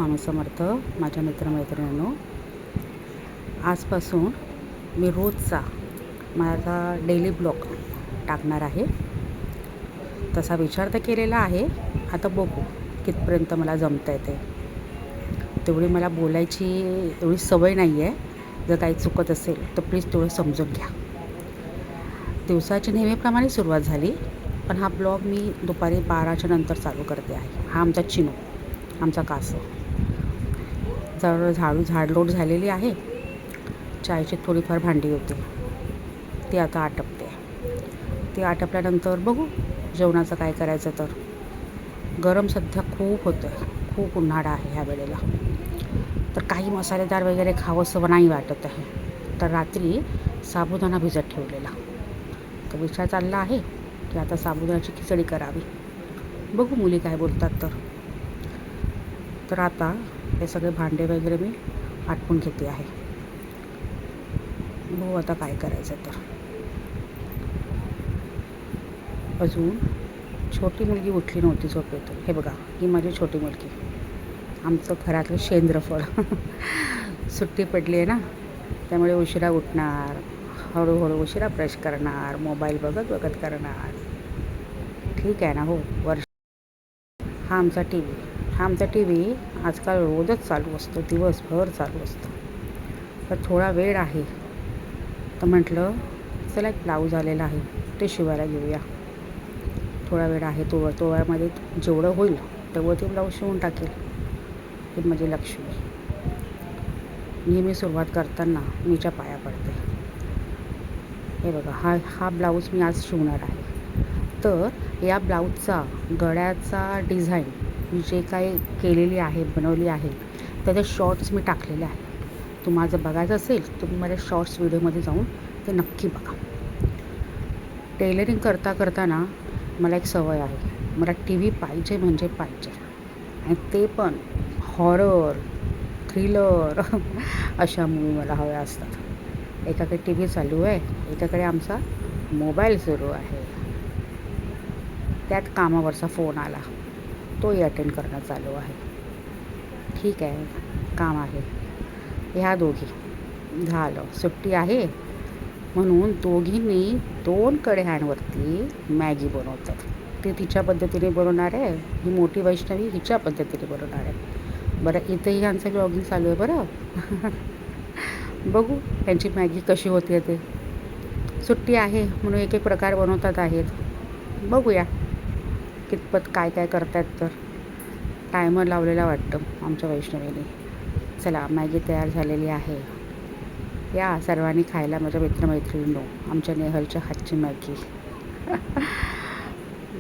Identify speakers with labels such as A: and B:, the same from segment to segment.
A: स्वामी समर्थ. माझ्या मित्रमैत्रिणींनो, आजपासून मी रोजचा माझा डेली ब्लॉग टाकणार आहे. तसा विचार तर केलेला आहे, आता बघू कितपर्यंत मला जमतं आहे ते. तेवढी मला बोलायची एवढी सवय नाही आहे. जर काही चुकत असेल तर प्लीज तेवढं समजून घ्या. दिवसाची नेहमीप्रमाणे सुरुवात झाली, पण हा ब्लॉग मी दुपारी 12च्या नंतर चालू करते आहे. हा आमचा चिनू, आमचा कासव. जर झाडलोट झालेली आहे. चायची थोडीफार भांडी होती, ती आता आटपते. ती आटपल्यानंतर बघू जेवणाचं काय करायचं. तर गरम सध्या खूप होतं आहे, खूप उन्हाळा आहे ह्या वेळेला. तर काही मसालेदार वगैरे खावंसं नाही वाटत आहे. तर रात्री साबुदाणा भिजत ठेवलेला. तर विचार चालला आहे की आता साबुदाण्याची खिचडी करावी. बघू मुली काय बोलतात. तर आता हे सगळे भांडे वगैरे मी आटपून घेते आहे. बघू आता काय करायचं. तर अजून छोटी मुलगी उठली नव्हती झोपेतून. हे बघा, ही माझी छोटी मुलगी, आमचं घरातलं शेंद्रफळ. सुट्टी पडली आहे ना, त्यामुळे उशिरा उठणार, हळूहळू उशिरा ब्रश करणार, मोबाईल बघत बघत करणार. ठीक आहे ना. हो, हा आमचा टी व्ही आजकाल रोजच चालू असतो, दिवसभर चालू असतो. तर थोडा वेळ आहे तर म्हटलं चला एक ब्लाऊज आलेला आहे ते शिवायला घेऊया. थोडा वेळ आहे, तो वेळामध्ये जेवढं होईल तेवढं ते ब्लाऊज शिवून टाकेल. ही माझी लक्ष्मी. नेहमी सुरुवात करताना मीच्या पाया पडते. हे बघा, हा ब्लाऊज मी आज शिवणार आहे. तर या ब्लाऊजचा गळ्याचा डिझाईन मी जे काही केलेली आहे, बनवली आहे, त्याचे शॉर्ट्स मी टाकलेले आहे. तुम्हाला जर बघायचं असेल तुम्ही माझ्या शॉर्ट्स व्हिडिओमध्ये जाऊन ते नक्की बघा. टेलरिंग करताना मला एक सवय आहे, मला टी व्ही पाहिजे म्हणजे पाहिजे. आणि ते पण हॉरर, थ्रिलर अशा मूवी मला हव्या असतात. एकाकडे टी व्ही चालू आहे, एकाकडे आमचा मोबाईल सुरू आहे, त्यात कामावरचा फोन आला, तोही अटेंड करणं चालू आहे. ठीक आहे, काम आहे. ह्या दोघी झालं, सुट्टी आहे म्हणून दोघींनी 2 कढयांवरती मॅगी बनवतात. ती तिच्या पद्धतीने बनवणार आहे, ही मोठी वैष्णवी हिच्या पद्धतीने बनवणार आहे. बरं, इथंही ह्यांचं ब्लॉगिंग चालू आहे. बरं बघू त्यांची मॅगी कशी होते ते. सुट्टी आहे म्हणून एक प्रकार बनवतात आहेत. बघूया कितपत काय करतात. तर टायमर लावलेला वाटतं आमच्या वैष्णवीने. चला, मॅगी तयार झालेली आहे. या सर्वांनी खायला, माझ्या मित्रमैत्रिणींनो, आमच्या नेहलच्या हातची मॅगी.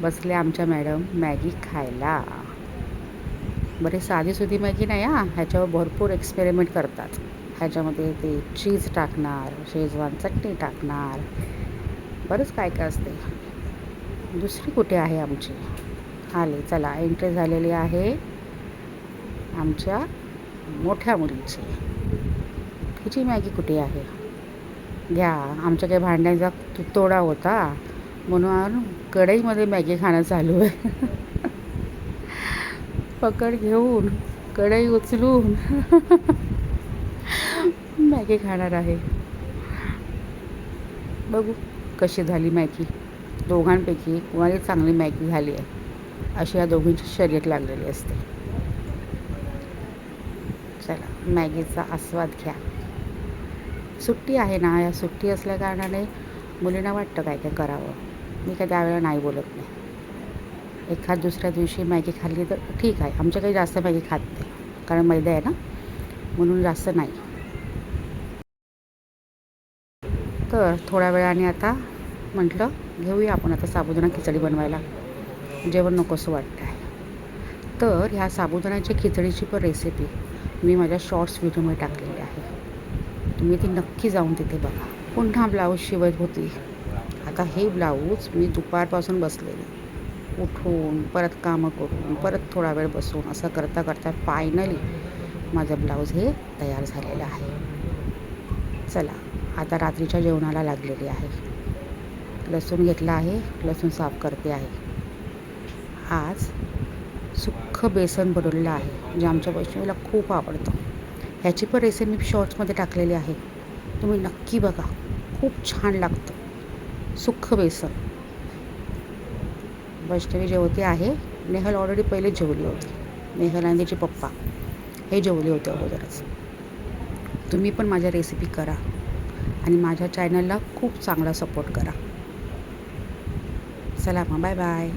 A: बसले आमच्या मॅडम मॅगी खायला. बरे साधीसुधी मॅगी नाही हा, ह्याच्यावर भरपूर एक्सपेरिमेंट करतात. ह्याच्यामध्ये ते चीज टाकणार, शेजवान चटणी टाकणार, बरंच काय असते. दुसरी कुठे आहे आमची? आले, चला एंट्री झालेली आहे आमच्या मोठ्या मुलीची. तिची मॅगी कुठे आहे? घ्या, आमच्या काही भांड्यांचा तोडा होता म्हणून कढईमध्ये मॅगी खाणं चालू आहे. पकड घेऊन कढई उचलून मॅगी खाणार आहे. बघू कशी झाली मॅगी. दोघांपैकी कोणाला चांगली मॅगी झाली आहे अशी या दोघींची शर्यत लागलेली असते. चला, मॅगीचा आस्वाद घ्या. सुट्टी आहे ना, या सुट्टी असल्या कारणाने मुलींना वाटतं काय करावं. मी काय त्यावेळेला नाही बोलत नाही. एखाद दुसऱ्या दिवशी मॅगी खाल्ली तर ठीक आहे. आमच्या काही जास्त मॅगी खात नाही, कारण मैदा आहे ना, म्हणून जास्त नाही. तर थोड्या वेळाने आता म्हटलं घेऊया आपण आता साबुदाणा खिचडी बनवायला. जेवण नकोसं वाटतं आहे. तर ह्या साबुदाण्याच्या खिचडीची पण रेसिपी मी माझ्या शॉर्ट्स व्हिडिओमध्ये टाकलेली आहे. तुम्ही ती नक्की जाऊन तिथे बघा. पुन्हा ब्लाऊज शिवत होती. आता हे ब्लाऊज मी दुपारपासून बसलेली, उठून परत कामं करून परत थोडा वेळ बसून असं करता फायनली माझं ब्लाऊज हे तयार झालेलं आहे. चला, आता रात्रीच्या जेवणाला लागलेली आहे. लसूण घेतला आहे, लसूण साफ करते आहे. आज सुक्कं बेसन बनवलेलं आहे जे आमच्या वैष्णवीला खूप आवडतं. ह्याची पण रेसिपी मी शॉर्ट्समध्ये टाकलेली आहे, तुम्ही नक्की बघा. खूप छान लागतं सुक्कं बेसन. वैष्णवी जेवते आहे. नेहल ऑलरेडी पहिले जेवली होती. नेहल आणि तिचे पप्पा हे जेवले होते अगोदरच. तुम्ही पण माझ्या रेसिपी करा आणि माझ्या चॅनलला खूप चांगला सपोर्ट करा. चला मग बाय बाय.